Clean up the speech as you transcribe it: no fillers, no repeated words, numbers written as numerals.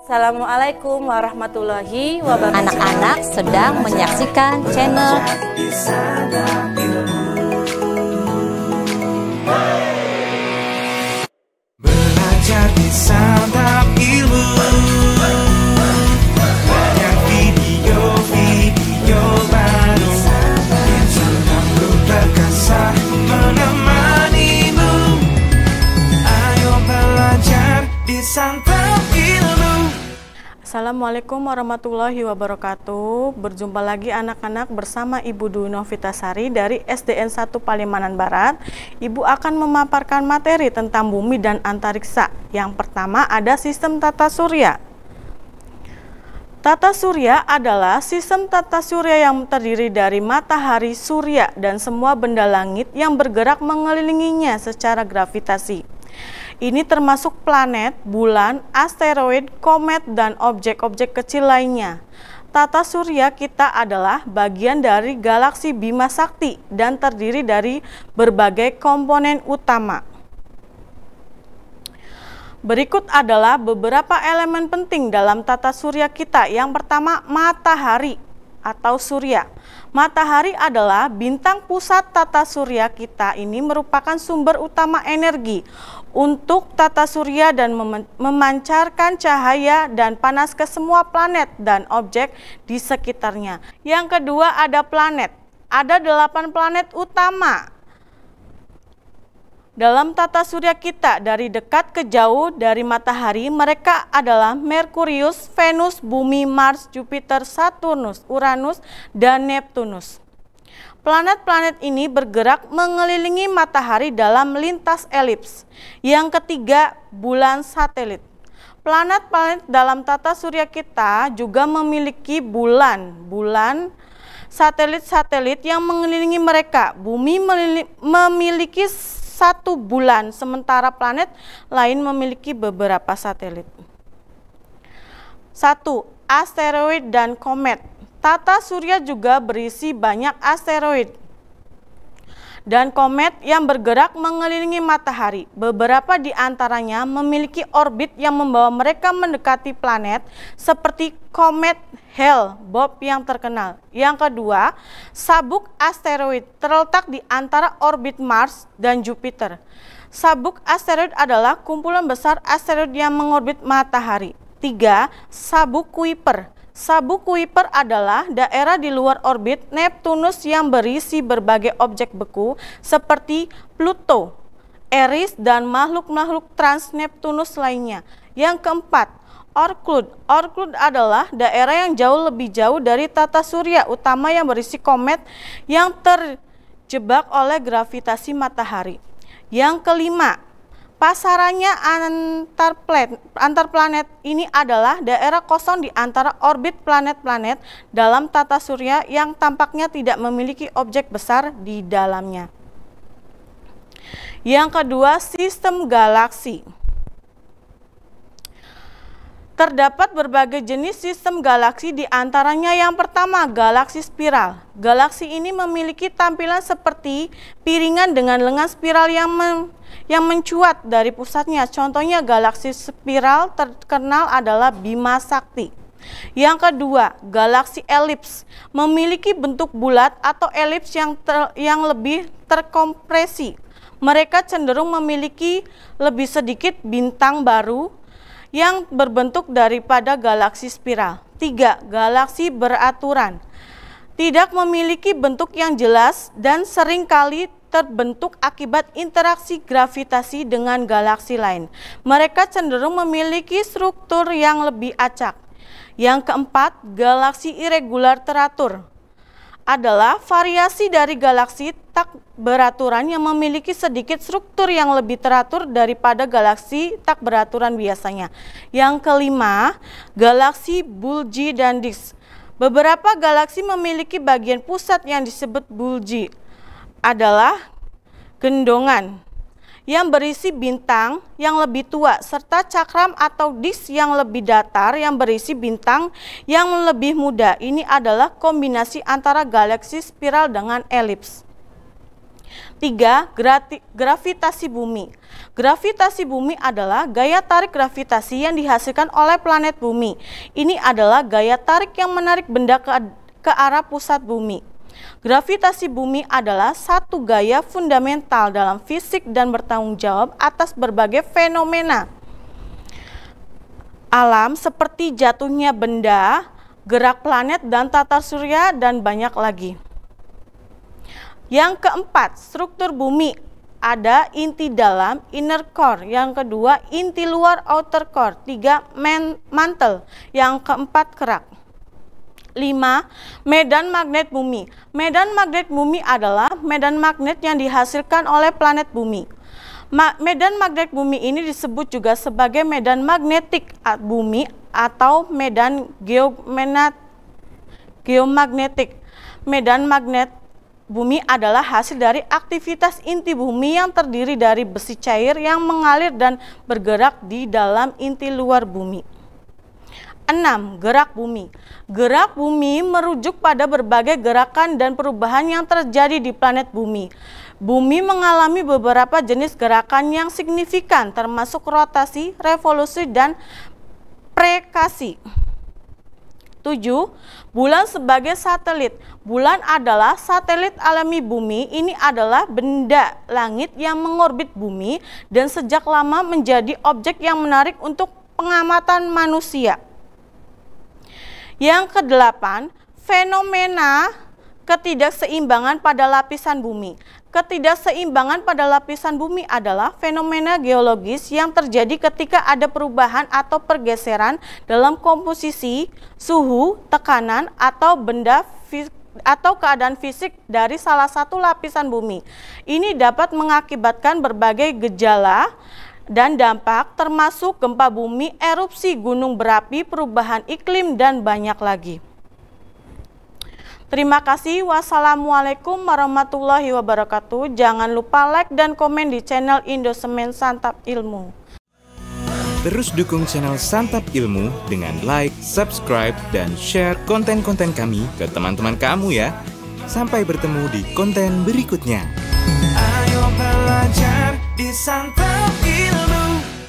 Assalamualaikum warahmatullahi wabarakatuh. Anak-anak sedang menyaksikan channel Belajar di Santap Ilmu. Banyak video baru yang selalu terkasih menemanimu. Ayo belajar di Santap Ilmu. Assalamualaikum warahmatullahi wabarakatuh. Berjumpa lagi anak-anak bersama Ibu Dwi Novitasari dari SDN 1 Palimanan Barat. Ibu akan memaparkan materi tentang bumi dan antariksa. Yang pertama ada sistem tata surya. Tata surya adalah sistem tata surya yang terdiri dari matahari, surya, dan semua benda langit yang bergerak mengelilinginya secara gravitasi. Ini termasuk planet, bulan, asteroid, komet, dan objek-objek kecil lainnya. Tata surya kita adalah bagian dari galaksi Bima Sakti dan terdiri dari berbagai komponen utama. Berikut adalah beberapa elemen penting dalam tata surya kita. Yang pertama, matahari atau surya. Matahari adalah bintang pusat tata surya kita. Ini merupakan sumber utama energi untuk tata surya dan memancarkan cahaya dan panas ke semua planet dan objek di sekitarnya. Yang kedua ada planet. Ada 8 planet utama dalam tata surya kita, dari dekat ke jauh dari matahari. Mereka adalah Merkurius, Venus, Bumi, Mars, Jupiter, Saturnus, Uranus, dan Neptunus. Planet-planet ini bergerak mengelilingi matahari dalam lintas elips. Yang ketiga, bulan satelit. Planet-planet dalam tata surya kita juga memiliki bulan satelit-satelit yang mengelilingi mereka. Bumi memiliki satu bulan, sementara planet lain memiliki beberapa satelit. 1. Asteroid dan komet. Tata surya juga berisi banyak asteroid dan komet yang bergerak mengelilingi matahari. Beberapa di antaranya memiliki orbit yang membawa mereka mendekati planet, seperti komet Hale-Bopp yang terkenal. Yang kedua, sabuk asteroid terletak di antara orbit Mars dan Jupiter. Sabuk asteroid adalah kumpulan besar asteroid yang mengorbit matahari. 3. Sabuk Kuiper. Sabuk Kuiper adalah daerah di luar orbit Neptunus yang berisi berbagai objek beku seperti Pluto, Eris, dan makhluk-makhluk trans-Neptunus lainnya. Yang keempat, Oort. Oort adalah daerah yang jauh lebih jauh dari tata surya utama yang berisi komet yang terjebak oleh gravitasi matahari. Yang kelima, pasarannya antar planet. Ini adalah daerah kosong di antara orbit planet-planet dalam tata surya yang tampaknya tidak memiliki objek besar di dalamnya. Yang kedua, sistem galaksi. Terdapat berbagai jenis sistem galaksi, di antaranya yang pertama, galaksi spiral. Galaksi ini memiliki tampilan seperti piringan dengan lengan spiral yang mencuat dari pusatnya. Contohnya galaksi spiral terkenal adalah Bima Sakti. Yang kedua, galaksi elips. Memiliki bentuk bulat atau elips yang lebih terkompresi. Mereka cenderung memiliki lebih sedikit bintang baru yang berbentuk daripada galaksi spiral. 3. Galaksi beraturan. Tidak memiliki bentuk yang jelas dan seringkali terbentuk akibat interaksi gravitasi dengan galaksi lain. Mereka cenderung memiliki struktur yang lebih acak. Yang keempat, galaksi irregular teratur adalah variasi dari galaksi tak beraturan yang memiliki sedikit struktur yang lebih teratur daripada galaksi tak beraturan biasanya. Yang kelima, galaksi bulgy dan disk. Beberapa galaksi memiliki bagian pusat yang disebut bulgy adalah gendongan yang berisi bintang yang lebih tua, serta cakram atau disk yang lebih datar yang berisi bintang yang lebih muda. Ini adalah kombinasi antara galaksi spiral dengan elips. 3. Gravitasi bumi. Gravitasi bumi adalah gaya tarik gravitasi yang dihasilkan oleh planet bumi. Ini adalah gaya tarik yang menarik benda ke arah pusat bumi. Gravitasi bumi adalah satu gaya fundamental dalam fisik dan bertanggung jawab atas berbagai fenomena alam seperti jatuhnya benda, gerak planet dan tata surya, dan banyak lagi. Yang keempat, struktur bumi. Ada inti dalam, inner core. Yang kedua, inti luar, outer core. 3, mantle. Yang keempat, kerak. 5. Medan magnet bumi. Medan magnet bumi adalah medan magnet yang dihasilkan oleh planet bumi. Medan magnet bumi ini disebut juga sebagai medan magnetik bumi atau medan geomagnetik. Medan magnet bumi adalah hasil dari aktivitas inti bumi yang terdiri dari besi cair yang mengalir dan bergerak di dalam inti luar bumi. 6. Gerak bumi. Gerak bumi merujuk pada berbagai gerakan dan perubahan yang terjadi di planet bumi. Bumi mengalami beberapa jenis gerakan yang signifikan, termasuk rotasi, revolusi, dan prekasi. 7. Bulan sebagai satelit. Bulan adalah satelit alami bumi. Ini adalah benda langit yang mengorbit bumi dan sejak lama menjadi objek yang menarik untuk pengamatan manusia. Yang ke-8, fenomena ketidakseimbangan pada lapisan bumi. Ketidakseimbangan pada lapisan bumi adalah fenomena geologis yang terjadi ketika ada perubahan atau pergeseran dalam komposisi, suhu, tekanan, atau keadaan fisik dari salah satu lapisan bumi. Ini dapat mengakibatkan berbagai gejala dan dampak, termasuk gempa bumi, erupsi gunung berapi, perubahan iklim, dan banyak lagi. Terima kasih. Wassalamualaikum warahmatullahi wabarakatuh. Jangan lupa like dan komen di channel Indosemen Santap Ilmu. Terus dukung channel Santap Ilmu dengan like, subscribe, dan share konten-konten kami ke teman-teman kamu ya. Sampai bertemu di konten berikutnya. Ayo belajar di Santap Ilmu.